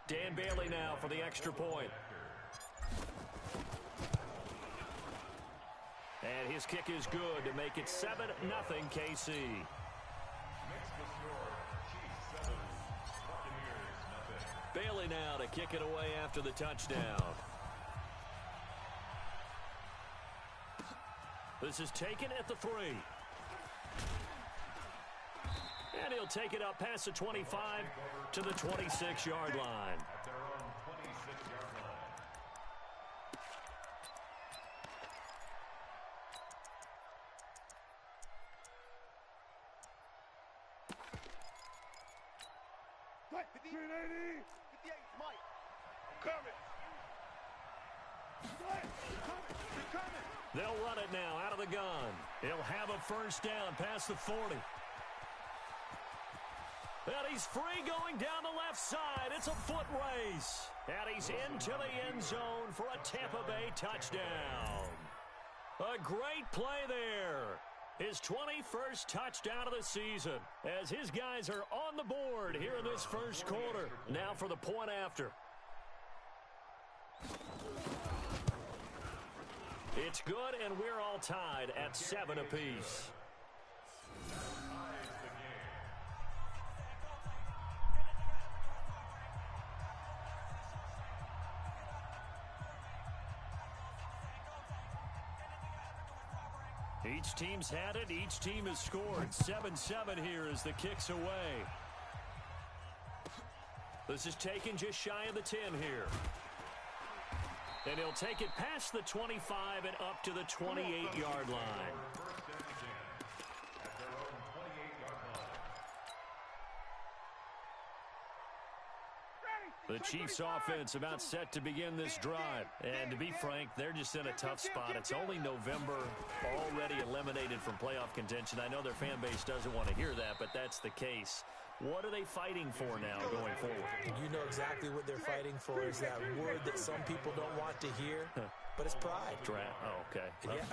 Dan Bailey now for the extra point. And his kick is good to make it 7-0 KC. Bailey now to kick it away after the touchdown. This is taken at the 3. And he'll take it up past the 25 to the 26-yard line. They'll run it now out of the gun. He'll have a first down past the 40. And he's free going down the left side. It's a foot race. And he's into the end zone for a Tampa Bay touchdown. A great play there. His 21st touchdown of the season as his guys are on the board here in this first quarter. Now for the point after. It's good, and we're all tied at 7 apiece. Each team's had it. Each team has scored. 7-7 here as the kick's away. This is taken just shy of the 10 here. And he'll take it past the 25 and up to the 28-yard line. The Chiefs' offense about set to begin this drive. And to be frank, they're just in a tough spot. It's only November, already eliminated from playoff contention. I know their fan base doesn't want to hear that, but that's the case. What are they fighting for now going forward? You know exactly what they're fighting for is that word that some people don't want to hear, but it's pride. Draft. Oh, okay. Yeah.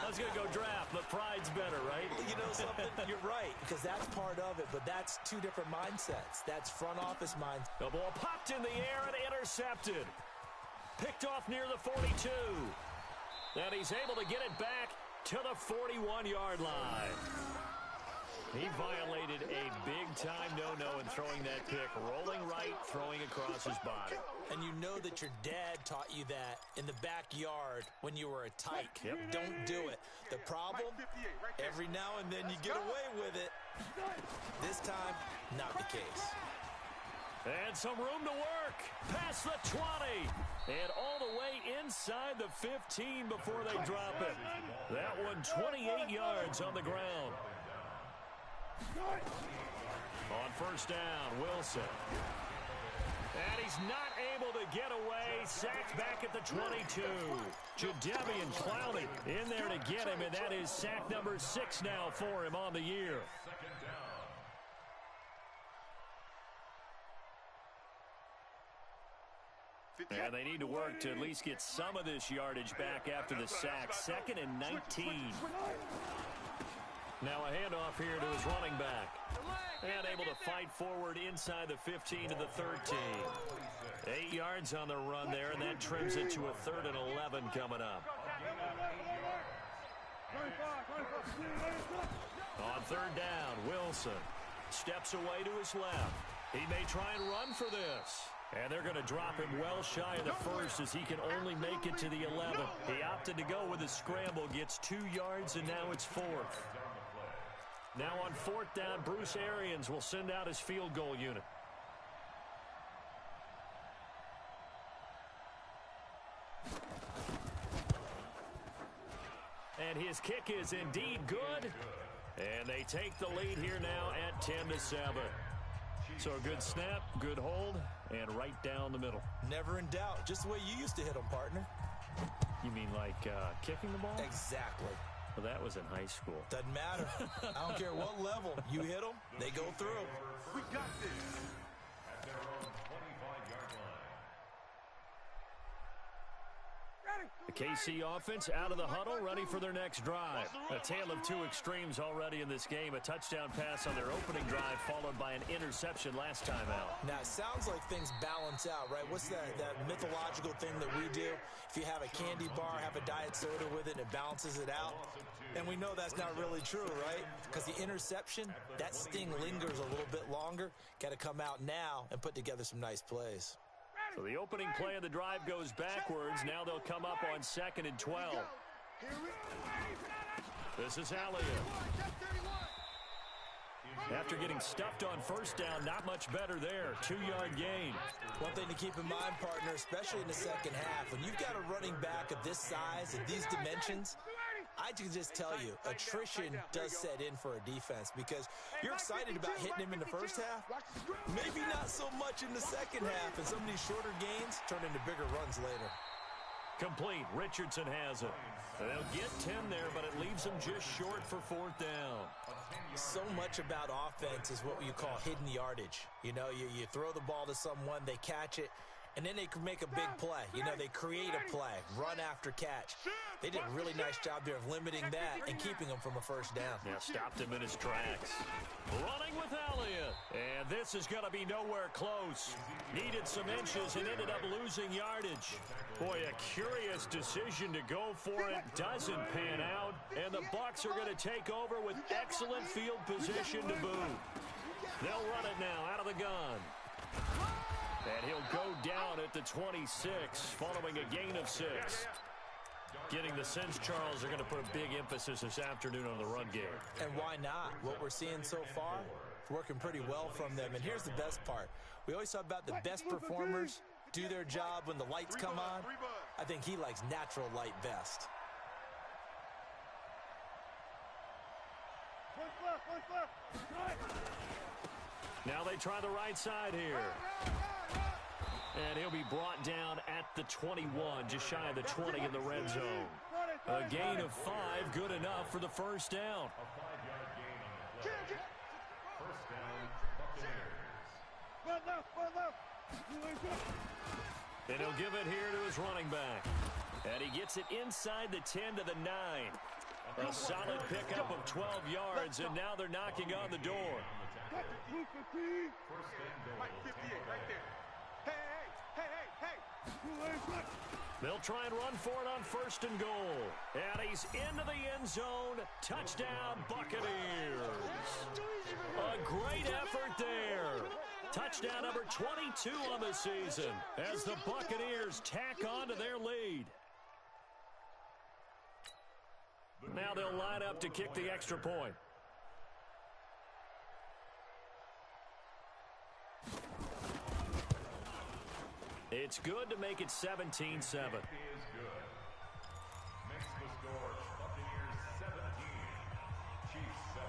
I was going to go draft, but pride's better, right? You know something? You're right, because that's part of it, but that's two different mindsets. That's front office mind. The ball popped in the air and intercepted. Picked off near the 42. And he's able to get it back to the 41-yard line. He violated a big-time no-no in throwing that pick. Rolling right, throwing across his body. And you know that your dad taught you that in the backyard when you were a tyke. Yep. Don't do it. The problem, every now and then you get away with it. This time, not the case. And some room to work. Past the 20. And all the way inside the 15 before they drop it. That one 28 yards on the ground. On first down, Wilson. And he's not able to get away. Sacked back at the 22. Jadeveon Clowney in there to get him, and that is sack number 6 now for him on the year. And they need to work to at least get some of this yardage back after the sack. 2nd and 19. Now a handoff here to his running back. And able to fight forward inside the 15 to the 13. 8 yards on the run there, and that trims it to a 3rd and 11 coming up. On 3rd down, Wilson steps away to his left. He may try and run for this. And they're going to drop him well shy of the 1st as he can only make it to the 11. He opted to go with a scramble, gets 2 yards, and now it's 4th. Now on 4th down, Bruce Arians will send out his field goal unit. And his kick is indeed good. And they take the lead here now at 10-7. So a good snap, good hold, and right down the middle. Never in doubt. Just the way you used to hit them, partner. You mean like kicking the ball? Exactly. Well, that was in high school. Doesn't matter. I don't care what level. You hit them, they go through. We got this. At their own 25-yard line. The KC offense out of the huddle, ready for their next drive. A tale of two extremes already in this game. A touchdown pass on their opening drive, followed by an interception last time out. Now, it sounds like things balance out, right? What's that mythological thing that we do? If you have a candy bar, have a diet soda with it, and it balances it out. And we know that's not really true, right? Because the interception, that sting lingers a little bit longer. Got to come out now and put together some nice plays. So the opening play of the drive goes backwards. Now they'll come up on 2nd and 12. This is Elliott. After getting stuffed on first down, not much better there. 2-yard gain. One thing to keep in mind, partner, especially in the second half, when you've got a running back of this size, of these dimensions, I can just tell you, attrition does set in for a defense because you're excited about hitting him in the first half. Maybe not so much in the second half, and some of these shorter gains turn into bigger runs later. Complete. Richardson has it. They'll get 10 there, but it leaves them just short for 4th down. So much about offense is what you call hidden yardage. You know, you throw the ball to someone, they catch it, and then they can make a big play. You know, they create a play, run after catch. They did a really nice job there of limiting that and keeping them from a first down. Now stopped him in his tracks. Running with Elliott. And this is going to be nowhere close. Needed some inches and ended up losing yardage. Boy, a curious decision to go for it. Doesn't pan out. And the Bucs are going to take over with excellent field position to boot. They'll run it now out of the gun. And he'll go down at the 26, following a gain of 6. Getting the sense Charles are going to put a big emphasis this afternoon on the run game. And why not? What we're seeing so far, it's working pretty well from them. And here's the best part. We always talk about the best performers do their job when the lights come on. I think he likes natural light best. Now they try the right side here. And he'll be brought down at the 21, just shy of the 20 in the red zone. A gain of 5, good enough for the first down. And he'll give it here to his running back. And he gets it inside the 10 to the 9. A solid pickup of 12 yards, and now they're knocking on the door. They'll try and run for it on 1st and goal. And he's into the end zone. Touchdown, Buccaneers. A great effort there. Touchdown number 22 on the season as the Buccaneers tack on to their lead. Now they'll line up to kick the extra point. It's good to make it 17-7. Makes the score Buccaneers 17, Chiefs 7.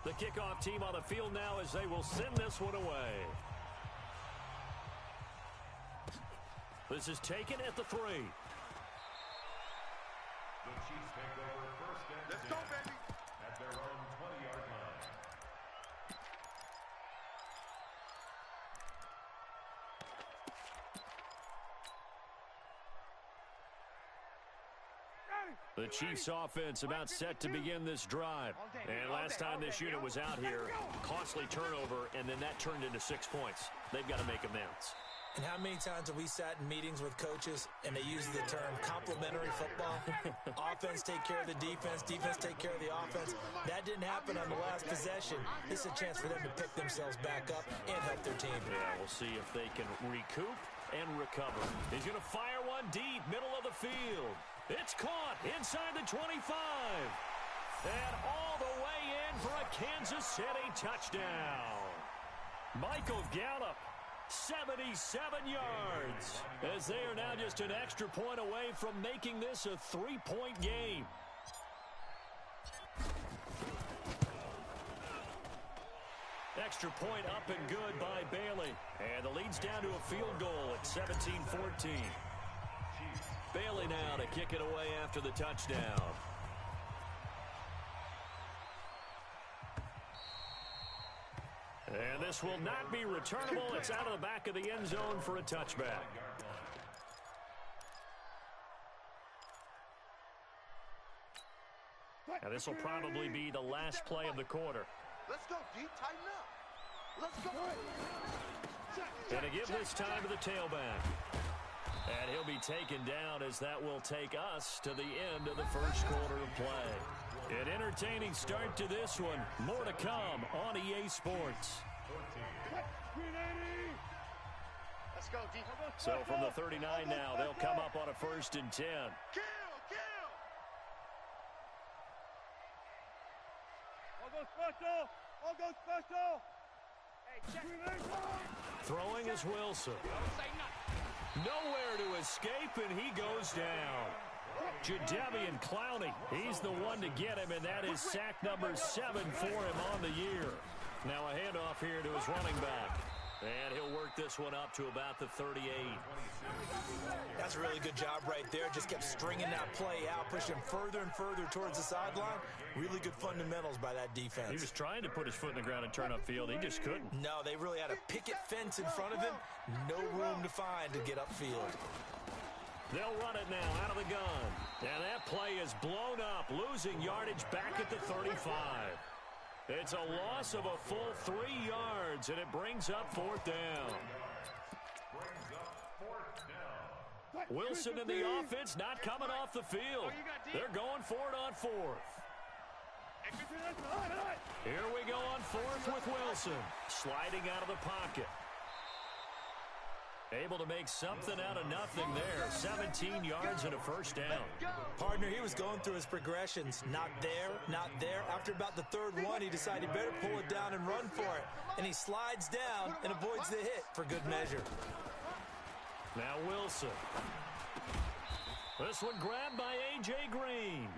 The kickoff team on the field now as they will send this one away. This is taken at the 3. The Chiefs take over 1st and 10. Let's go, baby. At their own 20-yard line. The Chiefs offense about set to begin this drive. And last time this unit was out here, costly turnover, and then that turned into 6 points. They've got to make amends. And how many times have we sat in meetings with coaches and they use the term complementary football? Offense take care of the defense, defense take care of the offense. That didn't happen on the last possession. This is a chance for them to pick themselves back up and help their team. Yeah, we'll see if they can recoup and recover. He's going to fire one deep, middle of the field. It's caught inside the 25. And all the way in for a Kansas City touchdown. Michael Gallup, 77 yards, as they are now just an extra point away from making this a 3-point game. Extra point up and good by Bailey. And the lead's down to a field goal at 17-14. Bailey now to kick it away after the touchdown. And this will not be returnable. It's out of the back of the end zone for a touchback. And this will probably be the last play of the quarter. Let's go, D. Tighten up. Let's go. Going to give this time to the tailback. And he'll be taken down as that will take us to the end of the first quarter of play. An entertaining start to this one. More to come on EA Sports. Let's go, D. So from the 39 now, they'll come up on a 1st and 10. Kill. All go special. Hey, check. Throwing is Wilson. Nowhere to escape, and he goes down. Jadeveon Clowney, he's the one to get him, and that is sack number 7 for him on the year. Now a handoff here to his running back. And he'll work this one up to about the 38. That's a really good job right there. Just kept stringing that play out, pushing further and further towards the sideline. Really good fundamentals by that defense. He was trying to put his foot in the ground and turn upfield. He just couldn't. No, they really had a picket fence in front of him. No room to find to get upfield. They'll run it now out of the gun. And that play is blown up, losing yardage back at the 35. It's a loss of a full 3 yards, and it brings up 4th down. Wilson and the offense not coming off the field. They're going for it on 4th. Here we go on 4th with Wilson. Sliding out of the pocket. Able to make something out of nothing there. 17 yards and a 1st down. Partner, he was going through his progressions. Not there, not there. After about the 3rd one, he decided he better pull it down and run for it. And he slides down and avoids the hit for good measure. Now Wilson. This one grabbed by A.J. Green.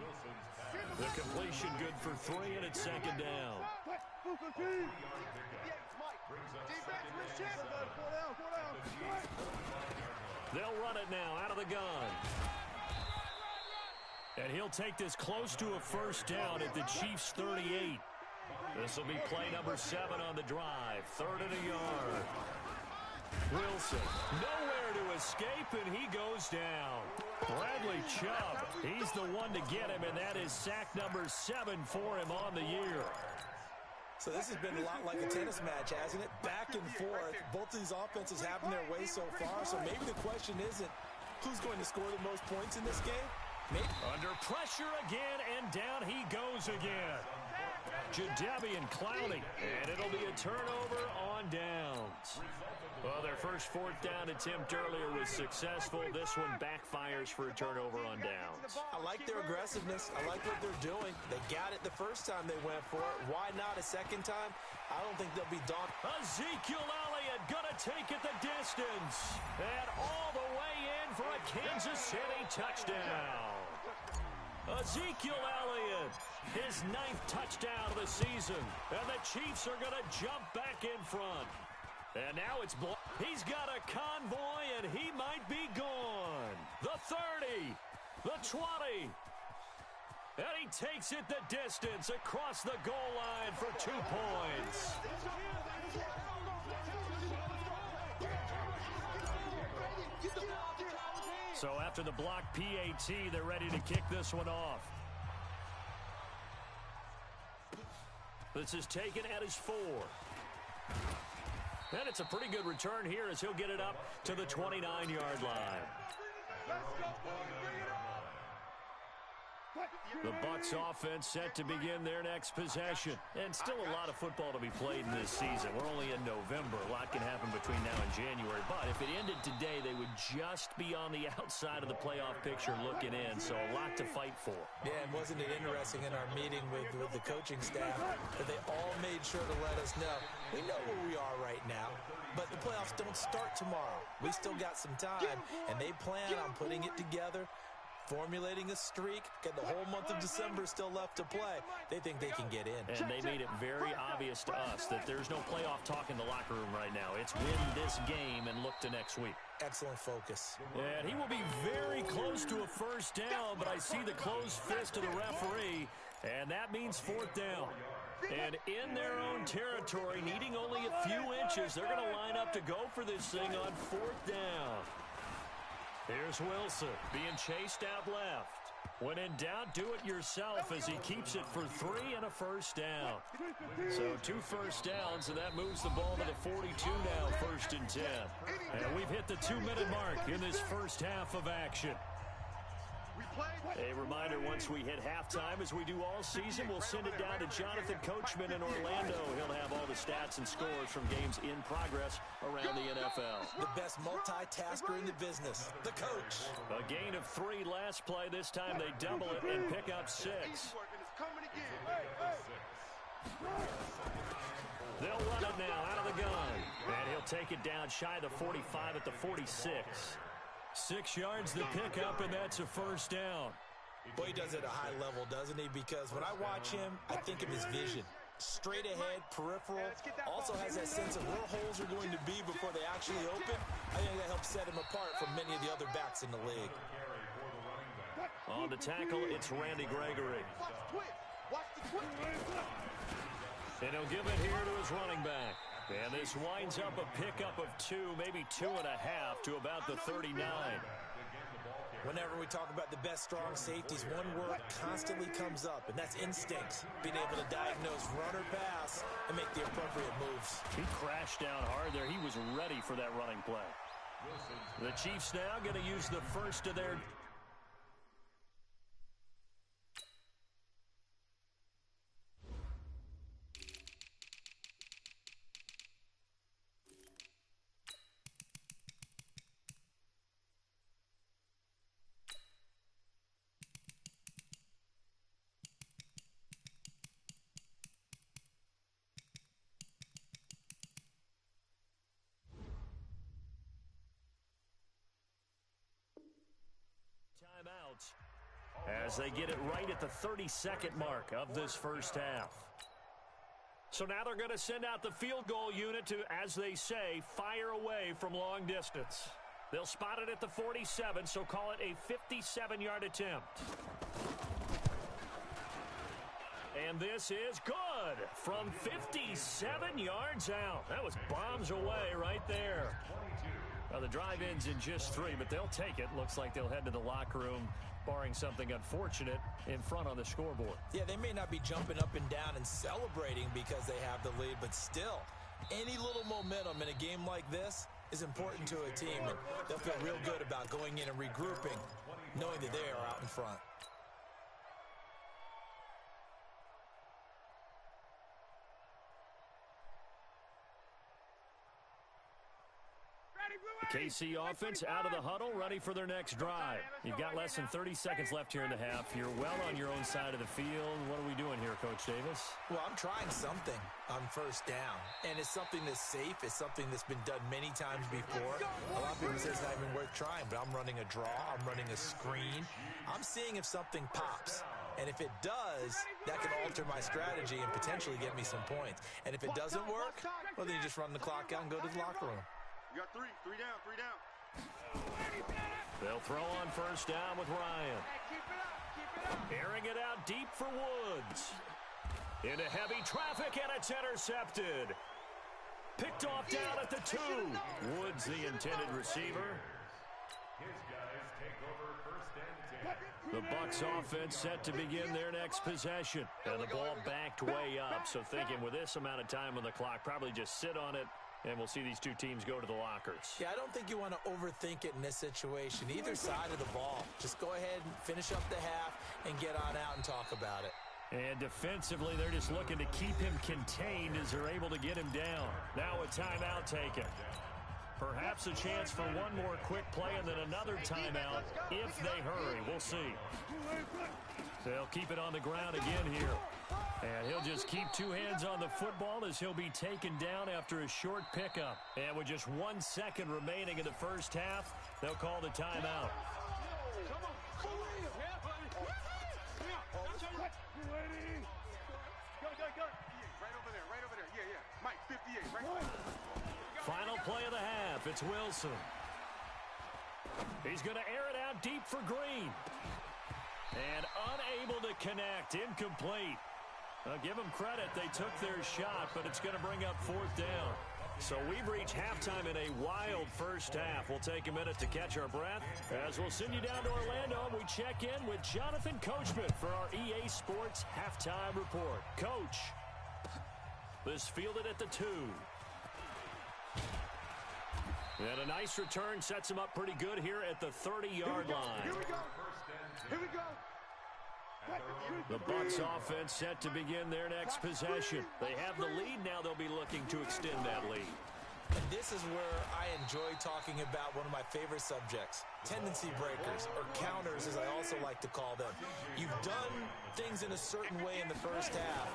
The completion good for 3, and it's 2nd down. They'll run it now out of the gun. And he'll take this close to a 1st down at the Chiefs' 38. This will be play number 7 on the drive. 3rd and a yard. Wilson, nowhere to escape, and he goes down. Bradley Chubb, he's the one to get him, and that is sack number 7 for him on the year. So this has been a lot like a tennis match, hasn't it? Back and forth. Both of these offenses having their way so far. So maybe the question isn't who's going to score the most points in this game. Maybe. Under pressure again, and down he goes again. Jadeveon Clowney, and it'll be a turnover on downs. Well, their first 4th down attempt earlier was successful. This one backfires for a turnover on downs. I like their aggressiveness. I like what they're doing. They got it the first time they went for it. Why not a second time? I don't think they'll be daunted. Ezekiel Elliott gonna take it the distance. And all the way in for a Kansas City touchdown. Ezekiel Elliott, his 9th touchdown of the season. And the Chiefs are gonna jump back in front. And now it's he's got a convoy, and he might be gone. The 30, the 20, and he takes it the distance across the goal line for 2 points. So after the block PAT, they're ready to kick this one off. This is taken at his 4. And it's a pretty good return here as he'll get it up to the 29-yard line. The Bucs offense set to begin their next possession. And still a lot of football to be played in this season. We're only in November. A lot can happen between now and January. But if it ended today, they would just be on the outside of the playoff picture looking in. So a lot to fight for. Yeah, and wasn't it interesting in our meeting with the coaching staff that they all made sure to let us know, we know where we are right now, but the playoffs don't start tomorrow. We still got some time, and they plan on putting it together, formulating a streak. Got the whole month of December still left to play. They think they can get in. And they made it very obvious to us that there's no playoff talk in the locker room right now. It's win this game and look to next week. Excellent focus. And he will be very close to a 1st down, but I see the closed fist of the referee, and that means 4th down. And in their own territory, needing only a few inches, they're going to line up to go for this thing on 4th down. Here's Wilson being chased out left. When in doubt, do it yourself as he keeps it for 3 and a first down. So 2 first downs, and that moves the ball to the 42 now, 1st and 10. And we've hit the 2-minute mark in this first half of action. A reminder, once we hit halftime, as we do all season, we'll send it down to Jonathan Coachman in Orlando. He'll have all the stats and scores from games in progress around the NFL. The best multitasker in the business, the coach. A gain of 3 last play. This time they double it and pick up 6. They'll run it now out of the gun. And he'll take it down shy of the 45 at the 46. 6 yards the pickup, and that's a first down. Boy, he does it at a high level, doesn't he? Because when I watch him, I think of his vision. Straight ahead, peripheral, also has that sense of where holes are going to be before they actually open. I think that helps set him apart from many of the other backs in the league. On the tackle, it's Randy Gregory. And he'll give it here to his running back. And this winds up a pickup of 2, maybe 2.5 to about the 39. Whenever we talk about the best strong safeties, one word constantly comes up, and that's instincts. Being able to diagnose run or pass and make the appropriate moves. He crashed down hard there. He was ready for that running play. The Chiefs now going to use the first of their... as they get it right at the 32nd mark of this first half. So now they're going to send out the field goal unit to, as they say, fire away from long distance. They'll spot it at the 47, so call it a 57-yard attempt. And this is good from 57 yards out. That was bombs away right there. Well, the drive ends in just 3, but they'll take it. Looks like they'll head to the locker room, barring something unfortunate in front on the scoreboard. Yeah, they may not be jumping up and down and celebrating because they have the lead, but still, any little momentum in a game like this is important to a team, and they'll feel real good about going in and regrouping, knowing that they are out in front. KC offense out of the huddle, ready for their next drive. You've got less than 30 seconds left here in the half. You're well on your own side of the field. What are we doing here, Coach Davis? Well, I'm trying something on first down, and it's something that's safe. It's something that's been done many times before. A lot of people say it's not even worth trying, but I'm running a draw. I'm running a screen. I'm seeing if something pops. And if it does, that can alter my strategy and potentially get me some points. And if it doesn't work, well, then you just run the clock out and go to the locker room. You got three down. They'll throw on first down with Ryan. Airing it out deep for Woods. Into heavy traffic, and it's intercepted. Picked off down at the 2. Woods, the intended receiver. His guys take over first and 10. The Bucs offense set to begin their next possession. And the ball backed way up, so thinking with this amount of time on the clock, probably just sit on it, and we'll see these two teams go to the lockers. Yeah, I don't think you want to overthink it in this situation. Either side of the ball. Just go ahead and finish up the half and get on out and talk about it. And defensively, they're just looking to keep him contained as they're able to get him down. Now a timeout taken. Perhaps a chance for one more quick play and then another timeout if they hurry. We'll see. They'll keep it on the ground again here. And he'll just keep 2 hands on the football as he'll be taken down after a short pickup. And with just 1 second remaining in the first half, they'll call the timeout. Right over there. Yeah. Mike, 58, right? Final play of the half. It's Wilson. He's going to air it out deep for Green. And unable to connect. Incomplete. Give them credit. They took their shot, but it's going to bring up fourth down. So we've reached halftime in a wild first half. We'll take a minute to catch our breath as we'll send you down to Orlando and we check in with Jonathan Coachman for our EA Sports Halftime Report. Coach, this fielded at the 2. And a nice return sets him up pretty good here at the 30-yard line. Here we go. Here we go. The Bucs offense set to begin their next possession. They have the lead now. They'll be looking to extend that lead. And this is where I enjoy talking about one of my favorite subjects, tendency breakers, or counters as I also like to call them. You've done things in a certain way in the first half,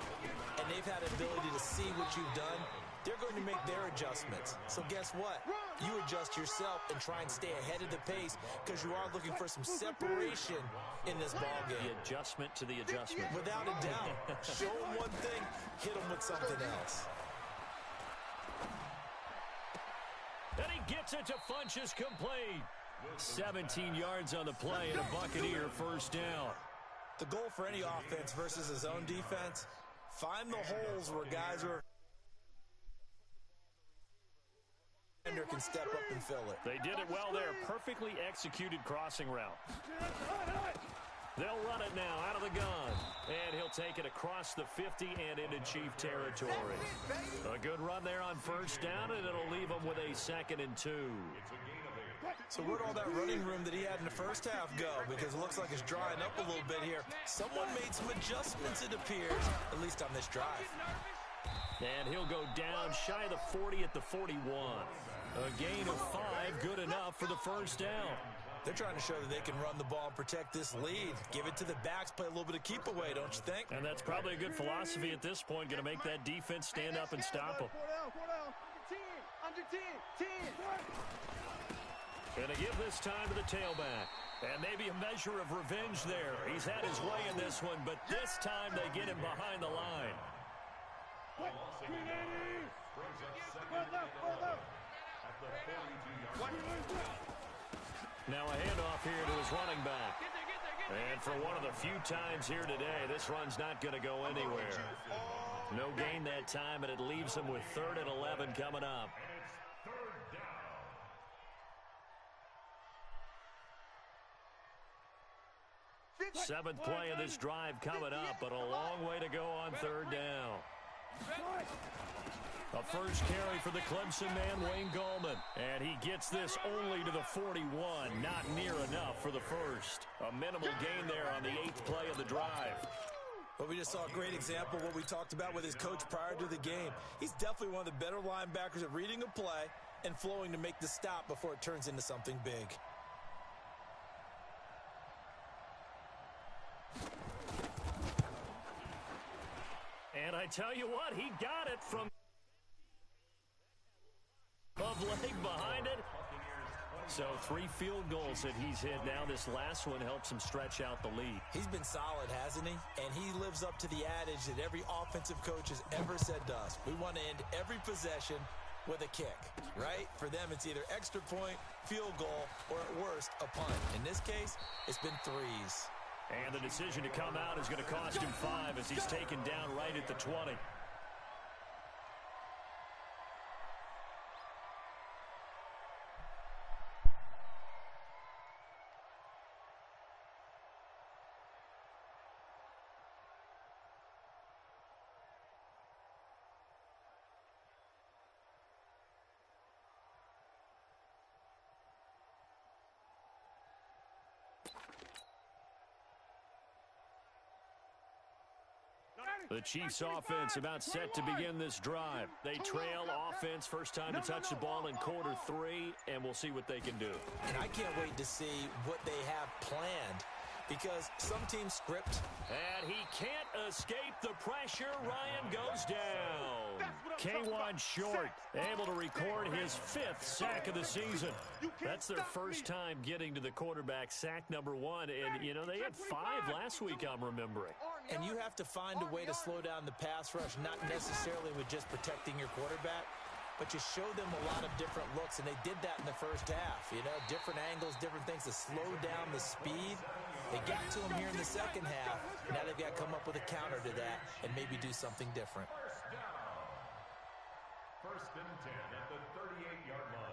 and they've had the ability to see what you've done. They're going to make their adjustments. So guess what? You adjust yourself and try and stay ahead of the pace because you are looking for some separation in this ballgame. The adjustment to the adjustment. Without a doubt. Show them one thing, hit them with something else. And he gets it to Funchess complete. 17 yards on the play and a Buccaneer first down. The goal for any offense versus his own defense, find the holes where guys are can step up and fill it. They did it well there. Perfectly executed crossing route. They'll run it now out of the gun. And he'll take it across the 50 and into Chief territory. A good run there on first down, and it'll leave them with a 2nd and 2. So where'd all that running room that he had in the first half go? Because it looks like it's drying up a little bit here. Someone made some adjustments, it appears, at least on this drive. And he'll go down shy of the 40 at the 41. A gain of 5, good enough for the first down. They're trying to show that they can run the ball and protect this lead. Give it to the backs, play a little bit of keep away, don't you think? And that's probably a good philosophy at this point, going to make that defense stand up and stop them. Under 10, 10. Going to give this time to the tailback. And maybe a measure of revenge there. He's had his way in this one, but this time they get him behind the line. Now a handoff here to his running back. And for one of the few times here today, this run's not going to go anywhere. No gain that time, and it leaves him with 3rd and 11 coming up. 7th play of this drive coming up, but a long way to go on 3rd down. A first carry for the Clemson man, Wayne Gallman. And he gets this only to the 41. Not near enough for the first. A minimal gain there on the 8th play of the drive. But we just saw a great example of what we talked about with his coach prior to the game. He's definitely one of the better linebackers at reading a play and flowing to make the stop before it turns into something big. And I tell you what, he got it from of leg behind it. So 3 field goals that he's hit now. This last one helps him stretch out the lead. He's been solid, hasn't he? And he lives up to the adage that every offensive coach has ever said to us. We want to end every possession with a kick, right? For them, it's either extra point, field goal, or at worst, a punt. In this case, it's been 3s. And the decision to come out is going to cost him 5 as he's taken down right at the 20. The Chiefs offense about set to begin this drive. They trail offense, first time to touch the ball in quarter 3, and we'll see what they can do. And I can't wait to see what they have planned, because some teams script. And he can't escape the pressure. Ryan goes down. K1 Short able to record his 5th sack of the season. That's their first time getting to the quarterback, sack number 1. And, you know, they had 5 last week, I'm remembering. And you have to find a way to slow down the pass rush, not necessarily with just protecting your quarterback, but you show them a lot of different looks, and they did that in the first half. You know, different angles, different things to slow down the speed. They got to him here in the second half. Now they've got to come up with a counter to that and maybe do something different. First and 10 at the 38-yard line.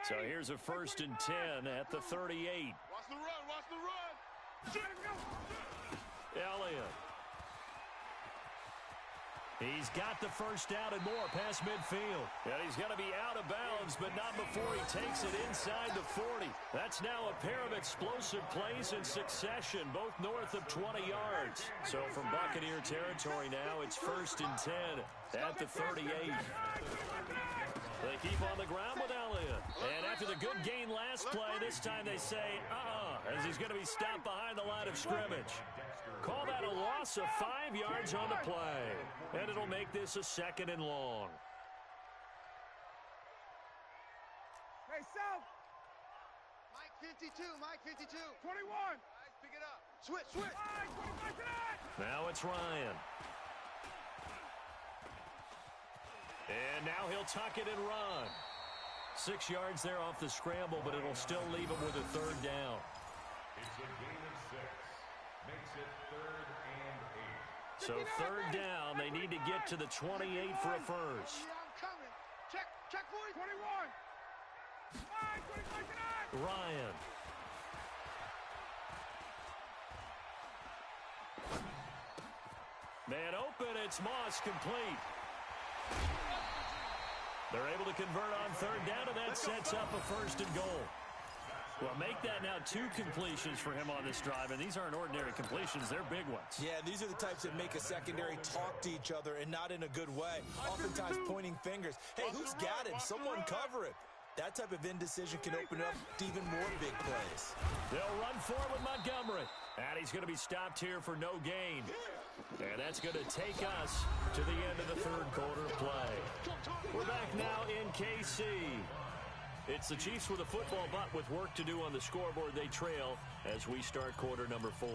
So here's a first and 10 at the 38. Watch the run, watch the run. Elliott. He's got the first down and more past midfield. And he's going to be out of bounds, but not before he takes it inside the 40. That's now a pair of explosive plays in succession, both north of 20 yards. So from Buccaneer territory now, it's first and 10 at the 38. They keep on the ground with Elliott. And after the good gain last play, this time they say, as he's going to be stopped behind the line of scrimmage. Call that a loss of 5 yards on the play. And it'll make this a second and long. Hey, South. Mike 52, Mike 52. 21. All right, pick it up. Switch, switch. All right, 25 tonight. Now it's Ryan. And now he'll tuck it and run. 6 yards there off the scramble, but it'll still leave him with a third down. It's a gain of 6. Makes it 3rd and 8. So third down, they need to get to the 28 for a first. Yeah, I'm coming. Check for you. 21. All right, 25 tonight. Ryan. Man open, it's Moss, complete. They're able to convert on third down, and that sets up a first and goal. Well, make that now 2 completions for him on this drive, and these aren't ordinary completions. They're big ones. Yeah, these are the types that make a secondary talk to each other and not in a good way. Oftentimes pointing fingers. Hey, who's got him? Someone cover him. That type of indecision can open up to even more big plays. They'll run forward with Montgomery. And he's going to be stopped here for no gain. And that's going to take us to the end of the third quarter play. We're back now in KC. It's the Chiefs with a football, but with work to do on the scoreboard, they trail as we start quarter number 4.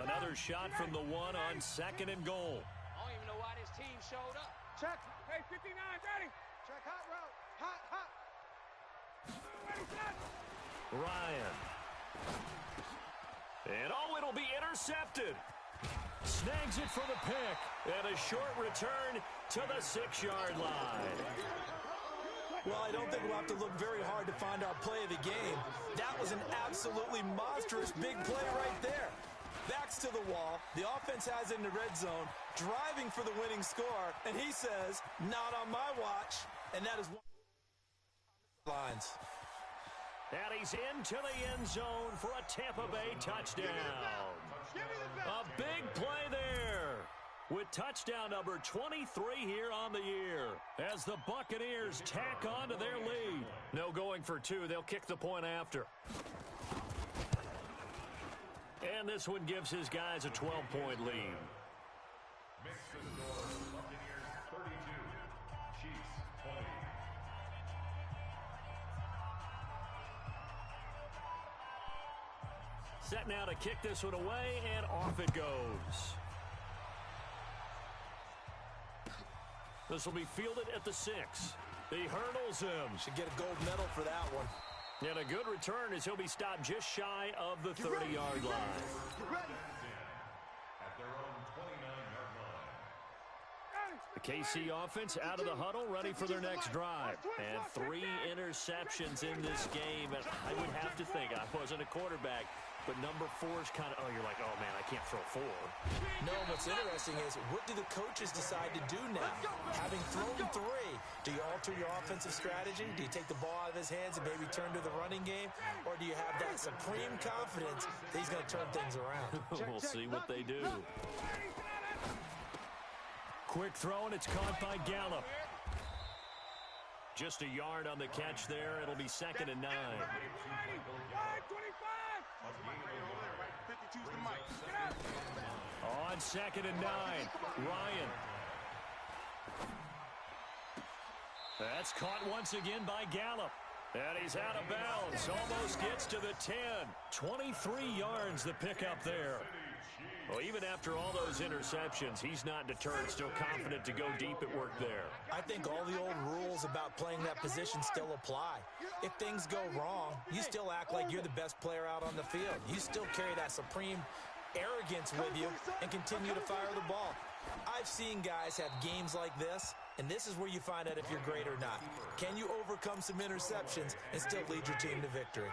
Another shot from the one on second and goal. I don't even know why this team showed up. Check. Hey, 59, ready. Check hot route. Hot. Ready, set. Ryan. And it'll be intercepted. Snags it for the pick. And a short return to the 6-yard line. Well, I don't think we'll have to look very hard to find our play of the game. That was an absolutely monstrous big play right there. Backs to the wall. The offense has it in the red zone, driving for the winning score. And he says, not on my watch. And that is one lines. And he's into the end zone for a Tampa Bay touchdown. A big play there with touchdown number 23 here on the year as the Buccaneers tack on to their lead. No going for 2. They'll kick the point after. And this one gives his guys a 12-point lead. Makes the score Buccaneers 32, Chiefs 20. Set now to kick this one away, and off it goes. This will be fielded at the 6. He hurdles him. Should get a gold medal for that one. And a good return as he'll be stopped just shy of the 30-yard line. At their own 29-yard line. The KC offense out of the huddle, ready for their next drive. And 3 interceptions in this game. And I would have to think, I wasn't a quarterback, but number 4 is kind of, you're like, oh, man, I can't throw 4. No, what's interesting is, what do the coaches decide to do now? Having thrown 3, do you alter your offensive strategy? Do you take the ball out of his hands and maybe turn to the running game? Or do you have that supreme confidence that he's going to turn things around? We'll see what they do. Quick throw, and it's caught by Gallup. Just a yard on the catch there. It'll be second and 9. On second and 9, Ryan. That's caught once again by Gallup. And he's out of bounds. Almost gets to the 10. 23 yards the pickup there. Well, even after all those interceptions, he's not deterred, still confident to go deep at work there. I think all the old rules about playing that position still apply. If things go wrong, you still act like you're the best player out on the field. You still carry that supreme arrogance with you and continue to fire the ball. I've seen guys have games like this, and this is where you find out if you're great or not. Can you overcome some interceptions and still lead your team to victory?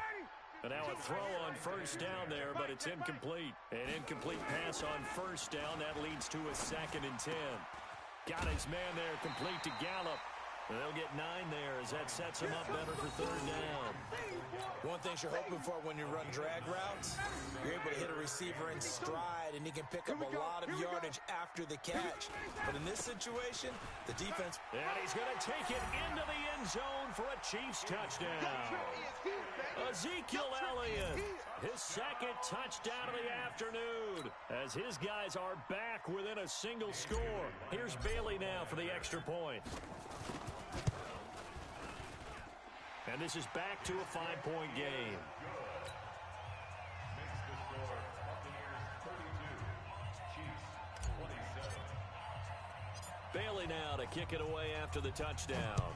And now a throw on first down there, but it's incomplete. An incomplete pass on first down. That leads to a 2nd and 10. Got his man there complete to Gallup. And they'll get 9 there as that sets him up better for 3rd down. One thing you're hoping for when you run drag routes, you're able to hit a receiver in stride, and he can pick up a lot of yardage after the catch. But in this situation, the defense... And he's going to take it into the end zone for a Chiefs touchdown. Ezekiel Elliott, his 2nd touchdown of the afternoon, as his guys are back within a single score. Here's Bailey now for the extra point. And this is back to a 5-point game. Makes the score Buccaneers 32, Chiefs 27. Bailey now to kick it away after the touchdown.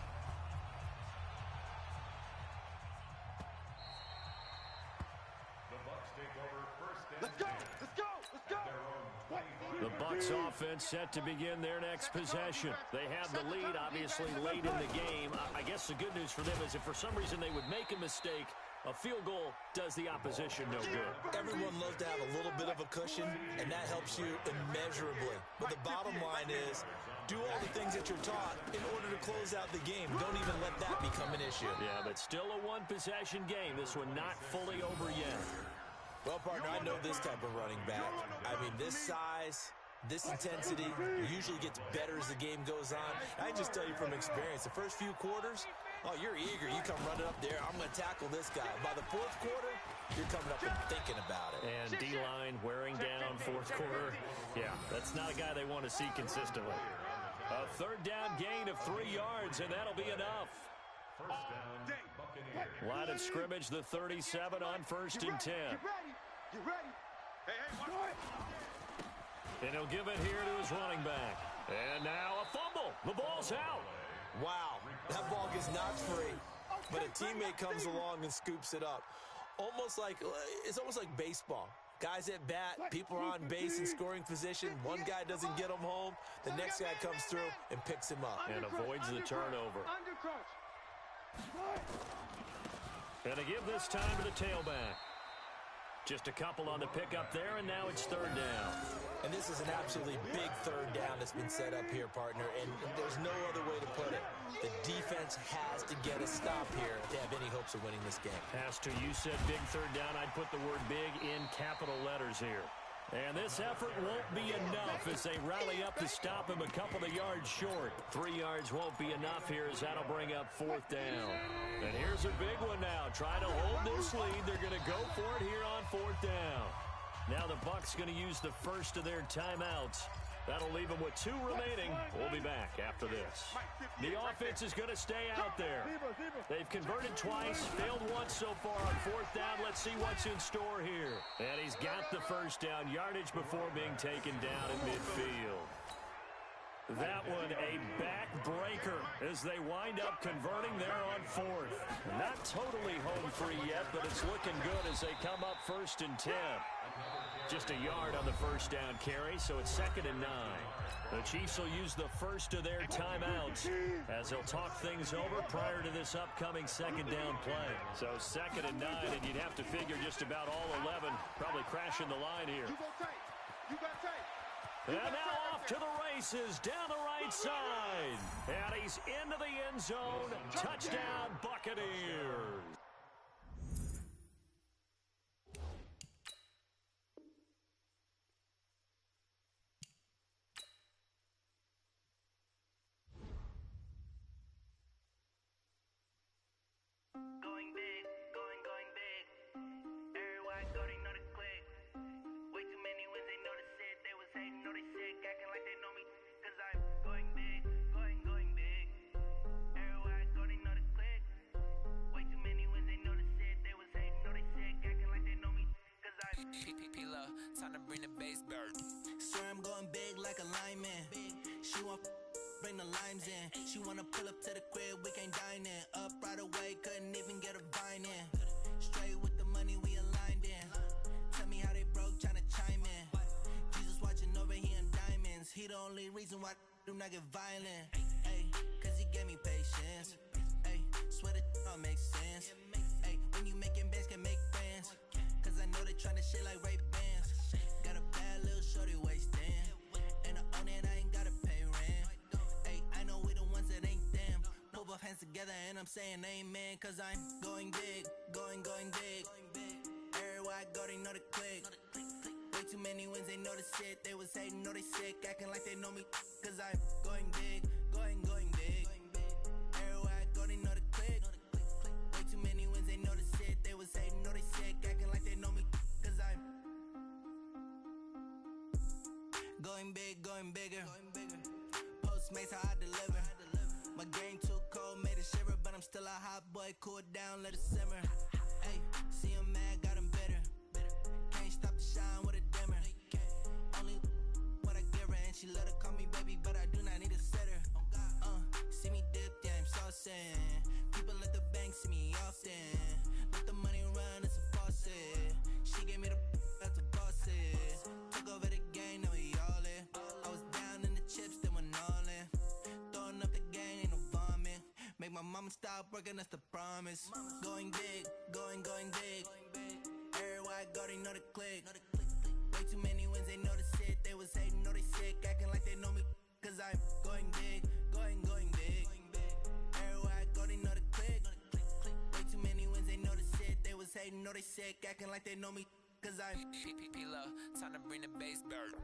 The Bucs take over 1st and Let's go! 10. Let's go! Let's go! Their own 25. The Bucs offense set to begin their next possession. They have the lead, obviously, late in the game. I guess the good news for them is if for some reason they would make a mistake, a field goal does the opposition no good. Everyone loves to have a little bit of a cushion, and that helps you immeasurably. But the bottom line is, do all the things that you're taught in order to close out the game. Don't even let that become an issue. Yeah, but still a one-possession game. This one not fully over yet. Well, partner, I know this type of running back. I mean, this size, this intensity usually gets better as the game goes on. I just tell you from experience, the first few quarters, oh, you're eager. You come running up there. I'm going to tackle this guy. By the 4th quarter, you're coming up and thinking about it. And D-line wearing down 4th quarter. Yeah, that's not a guy they want to see consistently. A 3rd down gain of 3 yards, and that'll be enough. First down, Buccaneers. Line of scrimmage, the 37 on 1st and 10. Get ready! Get ready! Hey, watch it! And he'll give it here to his running back. And now a fumble. The ball's out. Wow, that ball gets knocked free, but a teammate comes along and scoops it up. It's almost like baseball. Guys at bat, people are on base in scoring position. One guy doesn't get him home. The next guy comes through and picks him up. And avoids the turnover. And to give this time to the tailback. Just a couple on the pickup there, and now it's 3rd down. And this is an absolutely big 3rd down that's been set up here, partner, and there's no other way to put it. The defense has to get a stop here if they have any hopes of winning this game. Has to. You said big 3rd down. I'd put the word big in capital letters here. And this effort won't be enough as they rally up to stop him a couple of yards short. 3 yards won't be enough here as that'll bring up 4th down. And here's a big one now. Trying to hold this lead. They're going to go for it here on 4th down. Now the Bucs going to use the first of their timeouts. That'll leave them with 2 remaining. We'll be back after this. The offense is going to stay out there. They've converted twice, failed once so far on 4th down. Let's see what's in store here. And he's got the first down, yardage before being taken down in midfield. That one a backbreaker as they wind up converting there on 4th. Not totally home free yet, but it's looking good as they come up 1st and 10. Just a yard on the first down carry, so it's 2nd and 9. The Chiefs will use the first of their timeouts as they'll talk things over prior to this upcoming 2nd down play. So 2nd and 9, and you'd have to figure just about all 11 probably crashing the line here. And now off to the races down the right side. And he's into the end zone. Touchdown, Buccaneers. Going big. Everywhere I go, they know the click. Way too many Time to bring the bass back. Swear I'm going big like a lineman. She want bring the limes in. She wanna pull up to the crib, we can't dine in. Up right away, couldn't even get a vine in. Straight with the money, we aligned in. Tell me how they broke, tryna chime in. Jesus watching over here in diamonds. He the only reason why I do not get violent. Ay, cause he gave me patience. Ay, swear that don't make sense. Ay, when you making bands, can make friends. Cause I know they tryna shit like Ray-Bans. Got a bad little shorty wasting. And I own it, I ain't gotta pay rent. Ay, I know we the ones that ain't them. Put both hands together and I'm saying amen. Cause I'm going big, going big. Everywhere I go, they know the click. Way too many wins, they know the shit. They was hating, know they sick, acting like they know me. Cause I'm going big, going big. Everywhere I go, they know the click. Way too many wins, they know the shit. They was hating, know they sick, acting like they know me. Cause I'm going big, going bigger. Postmates how I deliver. My game too cold, made it shiver. But I'm still a hot boy, cool it down, let it simmer. Hey, see him mad, got him bitter. Can't stop the shine with a dimmer. Only what I give her, and she let her call me baby, but I do not need a sitter. See me dip, yeah, I'm saucing. People at the bank see me often. Let the money run, it's a faucet. She gave me the that's a bosses. Took over the game, now we all in. I was down in the chips, then went all in. Throwing up the gang, ain't no vomit. Make my mama stop working, that's the promise. Going big, going big. Everywhere I go, they know the click. Way too many wins, they know the shit. They was hating, know they sick, acting like they know me. Cause I'm going big, going big. Everywhere I go, they know the click. Way too many wins, they know the shit. They was hating, know they sick, acting like they know me. Cause I'm P-P-P-Love, time to bring the bass back.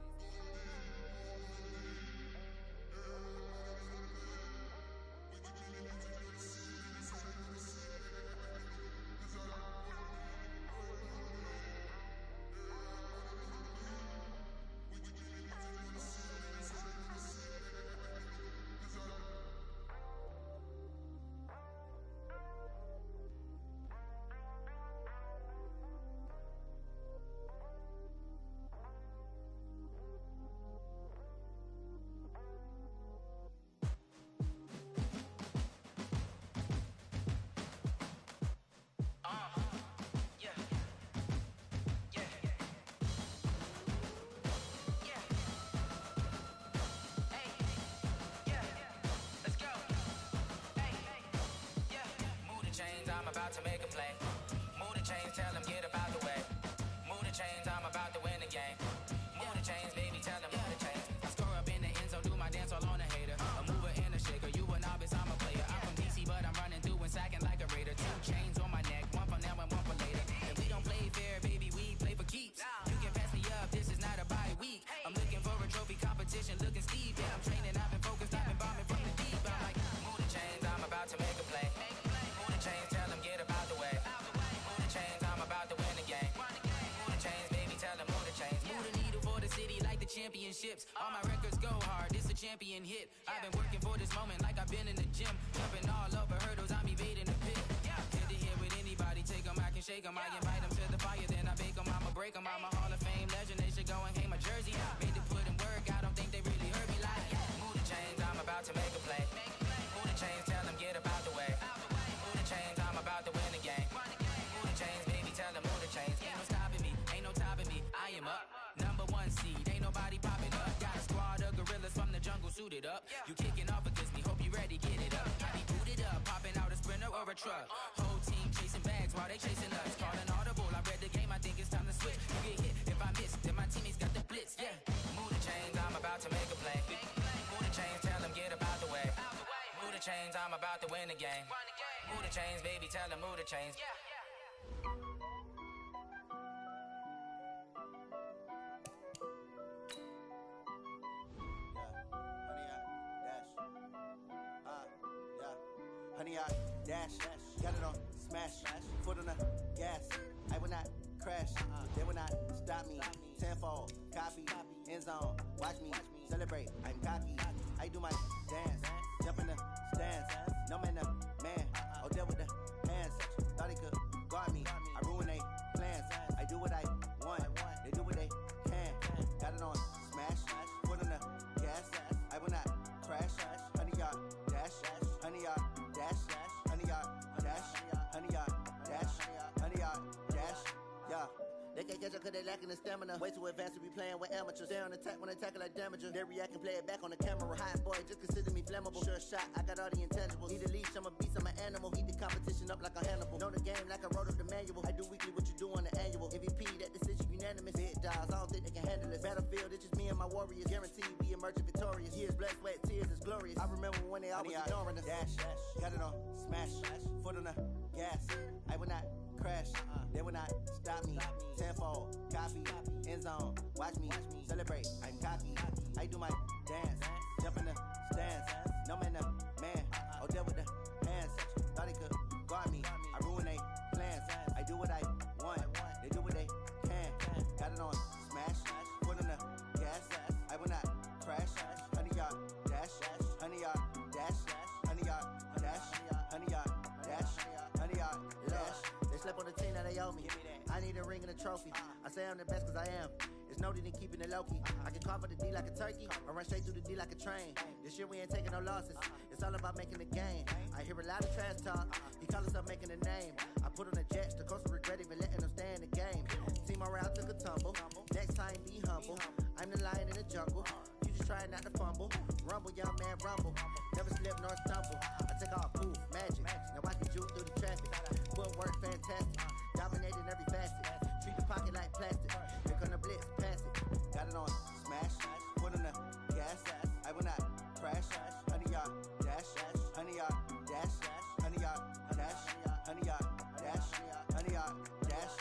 To make a play. Move the chains, tell them get up out the way. Move the chains, I'm about to win the game. Move the chains, baby, tell them move the chains. I score up in the end zone, do my dance all on a hater. A mover and a shaker, you a novice, I'm a player. I'm from DC, but I'm running through and sacking like a raider. 2 chains on my neck, one for now and one for later. And we don't play fair, baby, we play for keeps. You can pass me up, this is not a bye week. I'm looking for a trophy competition, looking steep. Yeah, I'm training, I've been focused, I've been bombing from the deep. I'm like, move the chains, I'm about to make a play. Move the chains, tell them get up out the way. Move the chains, I'm about to win the game. Move the chains, baby, tell them move the chains. Move the needle for the city like the championships. All my records go hard, this a champion hit. I've been working for this moment like I've been in the gym. Jumping all over hurdles, I'm evading the pit. Head to head with anybody, take them, I can shake them. I invite them to the fire, then I bake them. I'ma break them, I'm a Hall of Fame legend. They should go and hang my jersey. Made to put in work, I don't think they really heard me like. Move the chains, I'm about to make a play. Move the chains, tell them get up out the way. Move the chains, I'm about to win the game. Move the chains, baby, tell them move the chains. Ain't no stopping me, ain't no topping me. I am up, number 1 seed, ain't nobody popping up. Got a squad of gorillas from the jungle suited up. You kicking off against me, hope you ready, get it up. I be booted up, popping out a Sprinter or a truck. Whole team chasing bags while they chasing us. Calling audible, I read the game, I think it's time to switch. You get hit, if I miss, then my teammates got the blitz, yeah. Move the chains, I'm about to make a play. Move the chains, tell them get up out the way. Move the chains, I'm about to win the game. Move the chains, baby, tell them move the chains. Honey, I dash, got it on smash, foot on the gas. I will not crash, they will not stop me. Tenfold, copy, end zone, watch me celebrate. I'm cocky, I do my dance, jump in the stands. No man, man, oh there with the hands. Thought he could guard me, I ruin they plans. I do what I want, can't catch up cause they lacking the stamina. Way too advanced to be playing with amateurs. They on attack when they tackle like damager. They react and play it back on the camera. Hot boy, just consider me flammable. Sure shot, I got all the intangibles. Need a leash, I'm a beast, I'm an animal. Eat the competition up like a Hannibal. Know the game like I wrote up the manual. I do weekly what you do on the annual. MVP, that decision unanimous. Big dogs, I don't think they can handle it. Battlefield, it's just me and my warriors. Guaranteed we emerging victorious. Years, blood, sweat, tears, is glorious. I remember when they always ignoring us. Dash, got it on, smash, foot on the gas. I will not crash, they will not stop me. Tenfold, copy, end zone, watch me celebrate. I'm cocky, I do my dance, jump in the stands. No man, man, oh there with the hands. Thought they could guard me, I ruin they plans. I do what I want, they do what they can. Got it on, smash, foot on the gas. I will not crash, 100-yard dash, 100-yard dash, 100-yard dash, 100-yard dash, 100-yard dash. They slept on the team that they owe me. I need a ring and a trophy. I say I'm the best cause I am. It's noted in keeping it low-key. I can carve up the D like a turkey or run straight through the D like a train. This year we ain't taking no losses. It's all about making the game. I hear a lot of trash talk. He call himself making a name. I put on the Jets. The coach will regret even letting them stay in the game. Team morale took a tumble. Next time be humble. I'm the lion in the jungle. You just try not to fumble. Rumble, young man, rumble. Never slip nor stumble. I take off, poof, magic. Now I can juke through the traffic. Footwork fantastic. Dominating every facet. Treat the pocket like plastic. Here come the blitz, pass it. Got it on, smash. Foot on the gas. I will not crash. 100-yard dash. 100-yard dash. 100-yard dash. 100-yard dash. 100-yard dash.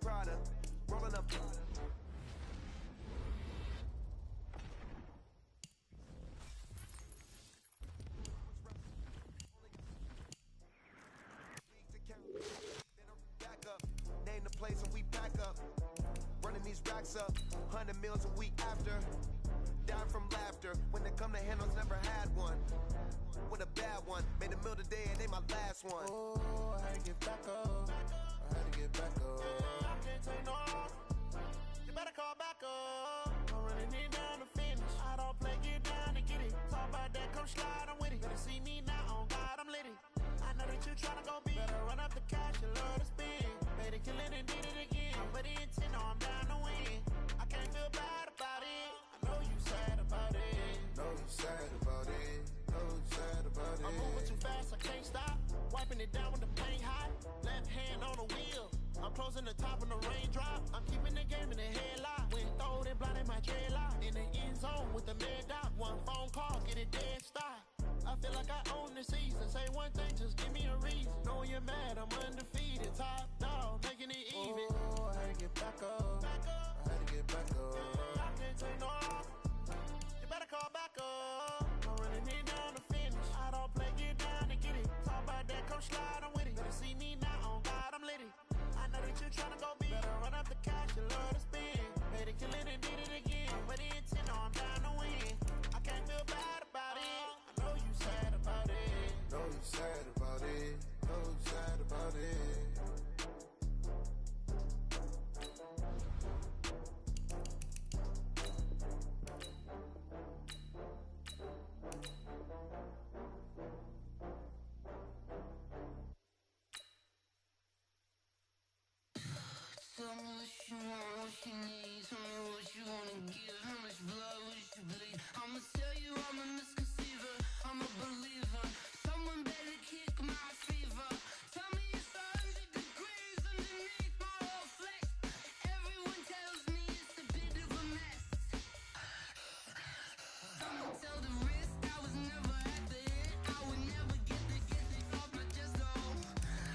Prada. Rolling up. Back up. Name the place and we pack up. Running these racks up. 100 meals a week after. Dying from laughter. When they come to handles, never had one. With a bad one. Made a meal today and they my last one. Oh, I had to get back up. I had to get back up. I can't take no. You better call back up. I'm running it down to finish. I don't play, get down to get it. Talk about that, come slide, I'm with it. Better see me now, on God, I'm lit it. I know that you tryna go big. Better run up the cash, you love to spend. Made it, kill it, and did it again. I put the intent on, I'm down to win. I can't feel bad about it. I know you sad about it. Know you sad about it. Know you sad about it. I'm moving too fast, I can't stop. Wiping it down with the paint hot. Left hand on the wheel. I'm closing the top when the raindrop. I'm keeping the game in the headlock. When throwed and blinded my dreadlock. In the end zone with the mad dot. One phone call, get it dead stop. I feel like I own the season. Say one thing, just give me a reason. Knowing you're mad, I'm undefeated. Top dog, making it even. Oh, I had to get back up. I had to get back up. I can't take no. You better call back up. I'm running it down to finish. I don't play, get down to get it. Talk about that, come slide, I'm with it. Better see me now, on God, I'm lit it. I know that you tryna go big. Better run up the cash, you love to spend. Made it, kill it, and did it again. But the intent, no, I'm down to win. I can't feel bad about it. I know you sad about it. Know you sad about it. Know you sad about it. Tell me what you want, what you need. Tell me what you wanna give. How much blood would you bleed? I'ma tell you I'm a misconceiver. I'm a believer. Someone better kick my fever. Tell me it's 100 degrees underneath my whole flesh. Everyone tells me it's a bit of a mess. I'ma tell the risk I was never at the hit. I would never get it off my chest though.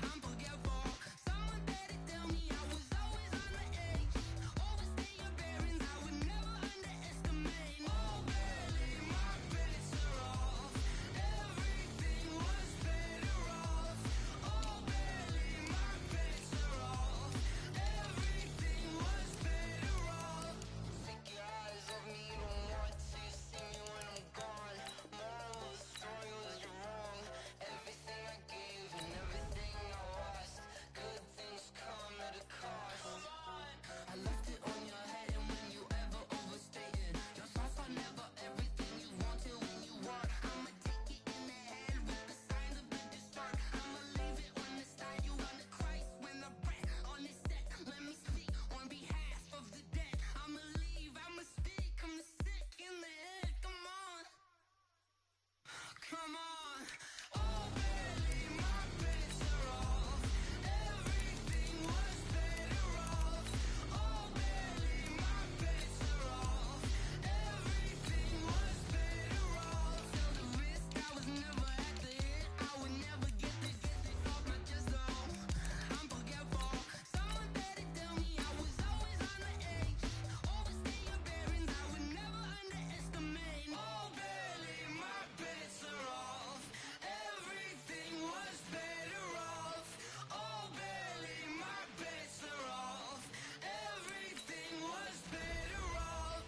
I'm forgetful. Someone better tell me I was always on the edge. Overstay your bearings, I would never underestimate. Oh, barely, my bets are off. Everything was better off. Oh, barely, my bets are off. Everything was better off. Take your eyes off me, you don't want to see me when I'm gone. Moral of the story was you're wrong. Everything I gave and everything I lost. Good things come at a cost. I left it on your head, and when you ever overstated, your thoughts are never everything you wanted when you want. I'ma take it in the head with the signs of the distort. I'ma leave it on the side. You on the Christ when the breath on this set. Let me speak on behalf of the dead. I'ma leave, I'ma speak. I'm the sick in the head. Come on, come on. Oh, barely, my bets are off. Everything was better off. Oh, barely, my bets are off. Everything was better off. Tell the risk I was never at the hit. I would never get it off my chest though. I'm forgetful. Someone better tell me I was always on the edge. Overstay your bearings, I would never underestimate. Oh, barely, my bets are off. Everything was better off. Oh, barely, my bets are off. Everything was better off.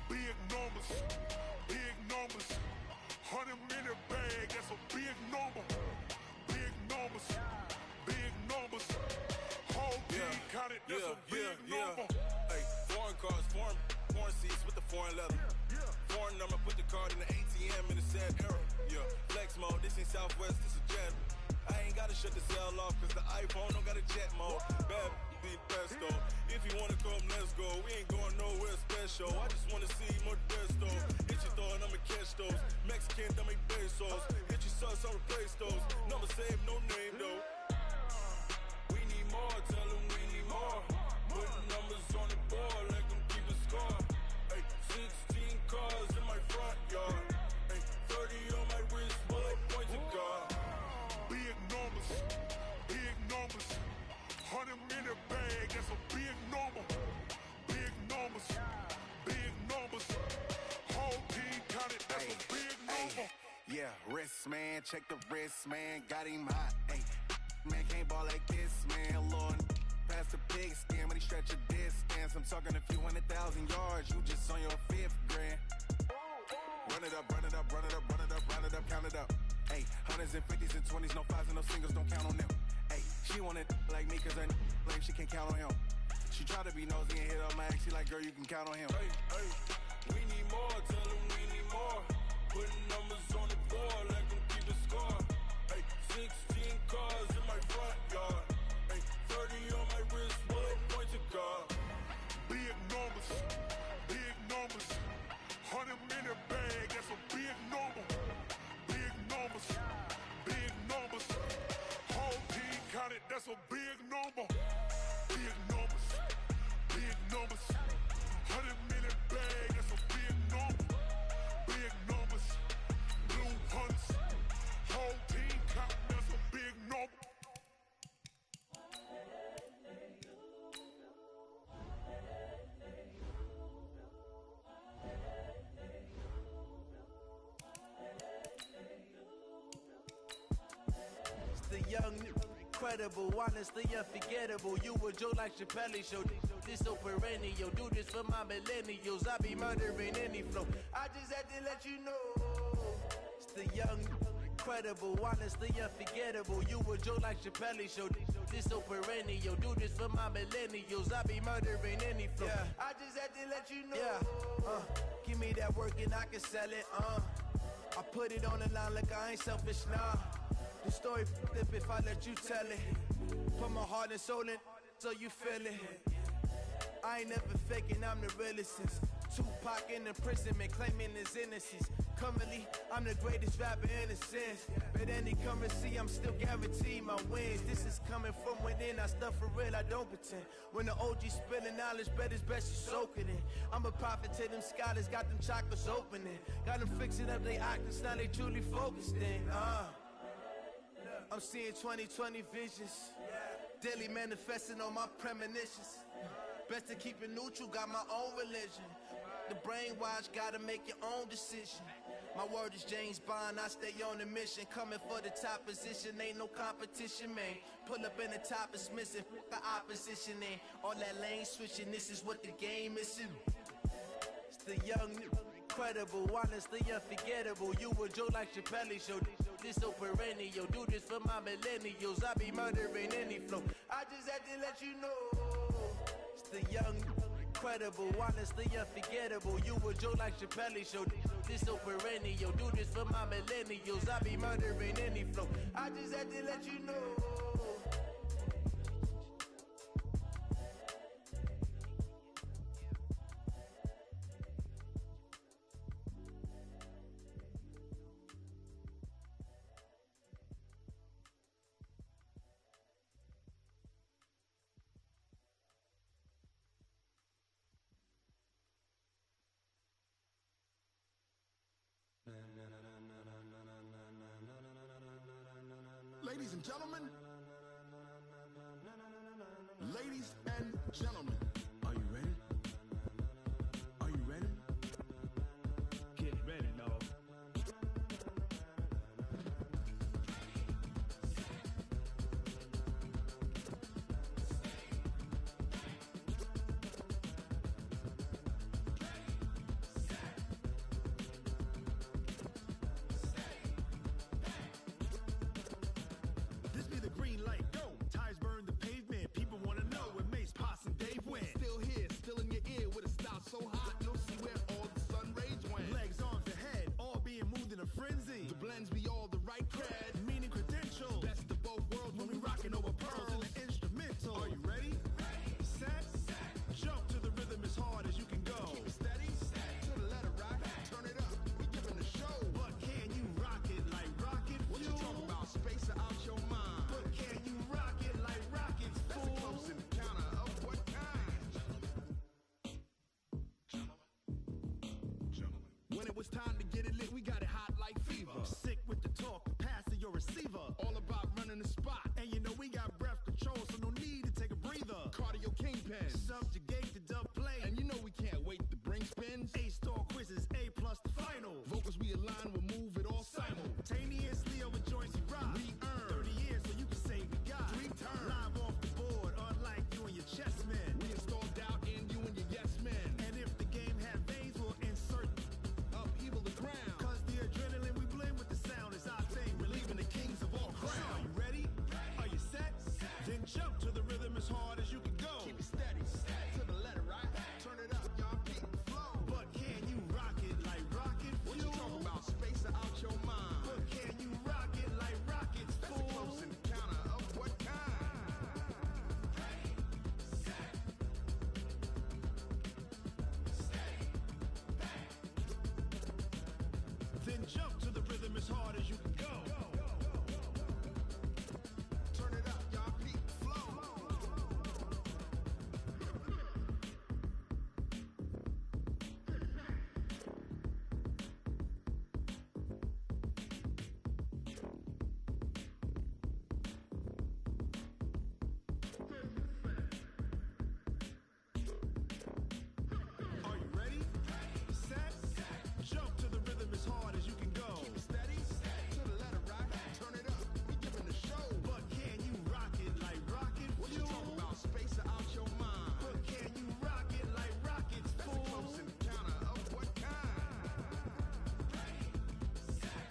Big numbers, big numbers. 100-minute bag, that's a big number. Big numbers, big numbers. Whole team counted, that's a big number. Hey, foreign cars, foreign seats with the foreign leather. Foreign number, put the card in the ATM in the sad era. Yeah, flex mode, this ain't Southwest, this is Jet. I ain't gotta shut the cell off, cause the iPhone don't got a jet mode. Bad be the best though. If you wanna come, let's go. We ain't going nowhere special. I just wanna see more Desto. Hit your thought, I'ma catch those. Mexican, dummy pesos. Hit your sauce, I'll replace those. Number save, no name though. We need more, tell them we need more. Putting numbers on the board, let them keep a score. Ay, 16 cars in my front yard. Ay, 30 on my wrist, bullet point to God. Big numbers, big numbers. 100 in a bag, that's a big number. Big numbers, big numbers. Whole team counted, that's a big number. Yeah, wrist man, check the wrist man, got him hot. Ay, man can't ball like this, man. Lord, past the pig skin, but he stretch a distance. I'm talking a few 100,000 yards, you just on your 5th grand. Run it up, run it up, run it up, run it up, run it up, count it up. Ay, 100s and 50s and 20s, no 5s and no singles, don't count on them. Ay, she wanted like me cause her like she can't count on him. She tried to be nosy and hit up my ex, she like, girl, you can count on him. Hey, hey, we need more, tell them we need more. Putting numbers on the board, let them keep a score. Hey, 16 cars in my front yard. Hey, 30 on my wrist, bullet point to God. Big numbers, big numbers. 100 in a bag, that's a big number. Big numbers, big numbers. Whole team counted, that's a big number. Big numbers, big numbers. 100 in a bag, that's a big number. Big numbers, blue hunts. Whole team counting, that's a big number. The young, incredible, honestly unforgettable. You a Joe like Chappelle show. This so perennial. Do this for my millennials. I be murdering any flow. I just had to let you know. It's the young, incredible, honestly unforgettable. You a Joe like Chappelle show. This so perennial. Do this for my millennials. I be murdering any flow. Yeah. I just had to let you know. Yeah. Give me that work and I can sell it. I put it on the line like I ain't selfish, nah. The story flip if I let you tell it. Put my heart and soul in so you feel it. I ain't never faking, I'm the realest since Tupac in imprisonment, claiming his innocence. Currently, I'm the greatest rapper in a sense. But any currency, I'm still guaranteed my wins. This is coming from within, I stuff for real, I don't pretend. When the OG spilling knowledge, bet it's best you soak it in. I'm a prophet to them scholars, got them chakras opening. Got them fixing up they octaves, now they truly focused in. I'm seeing 2020 visions. Daily manifesting on my premonitions. Best to keep it neutral, got my own religion. The brainwash, gotta make your own decision. My word is James Bond, I stay on a mission. Coming for the top position, ain't no competition, man. Pull up in the top is missing, the opposition ain't. All that lane switching, this is what the game is. It's the young, incredible, honestly unforgettable. You a Joe like Chappelle show. This so perennial. Do this for my millennials. I be murdering any flow. I just had to let you know. It's the young, incredible, honestly unforgettable. You a Joe like Chappelle show. This so perennial. Do this for my millennials. I be murdering any flow. I just had to let you know. Ladies and gentlemen, ladies and gentlemen, are you ready? Are you ready? Get ready, dog. This be the green light, go. Tires burn the pavement. People want to know where Mace, Pops, and Dave went. Still here, still in your ear with a style so hot. You'll see where all the sun rays went. Legs, arms, and head, all being moved in a frenzy. The blends be all the right cred, meaning credentials. Best of when it was time to get it lit, we got it hot like fever. Sick with the talk, the pass to your receiver. All about running the spot. And you know we got breath control, so no need to take a breather. Cardio kingpin, subjugate the dub play. And you know we can't wait to bring spins. A-star quizzes, A+ the final. Vocals we align, we'll move it all simultaneously over joints we rock. We earn 30 years, so you can say we got 3 turns. Live off the board, unlike you and your chess men. We install doubt in you and your yes men. And if the game had veins, we'll insert upheaval the ground. Cause the adrenaline we blend with the sound is our thing. We're leaving the kings of all crowns. Are you ready? Are you set? Then jump to the rhythm as hard as you can go. Keep it steady, to the letter, right? Turn it up, y'all, beat the flow. But can you rock it like rocket fuel? What you talking about? Space out your mind. But can you rock it like rockets, fool? That's a close encounter of what kind? Ready, set, steady, back. Then jump to the rhythm as hard as you can go. Turn it up, y'all, beat the flow. Are you ready? Set, jump to the rhythm as hard as you can go. Keep it steady, to the letter, right? Turn it up, we giving the show. But can you rock it like rocket fuel? What you talking about? Space out your mind. But can you rock it like rockets, fool? That's a close encounter of what kind? Ready, set,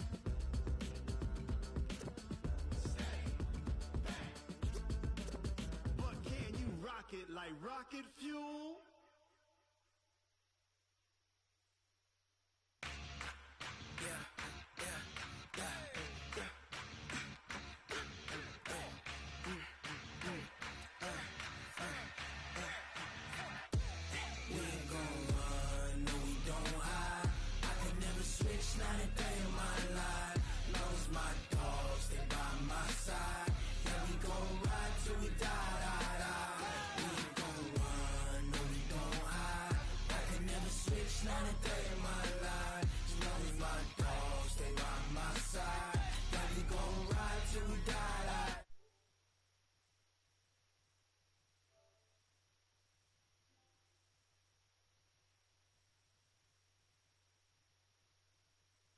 steady, back. But can you rock it like rocket fuel?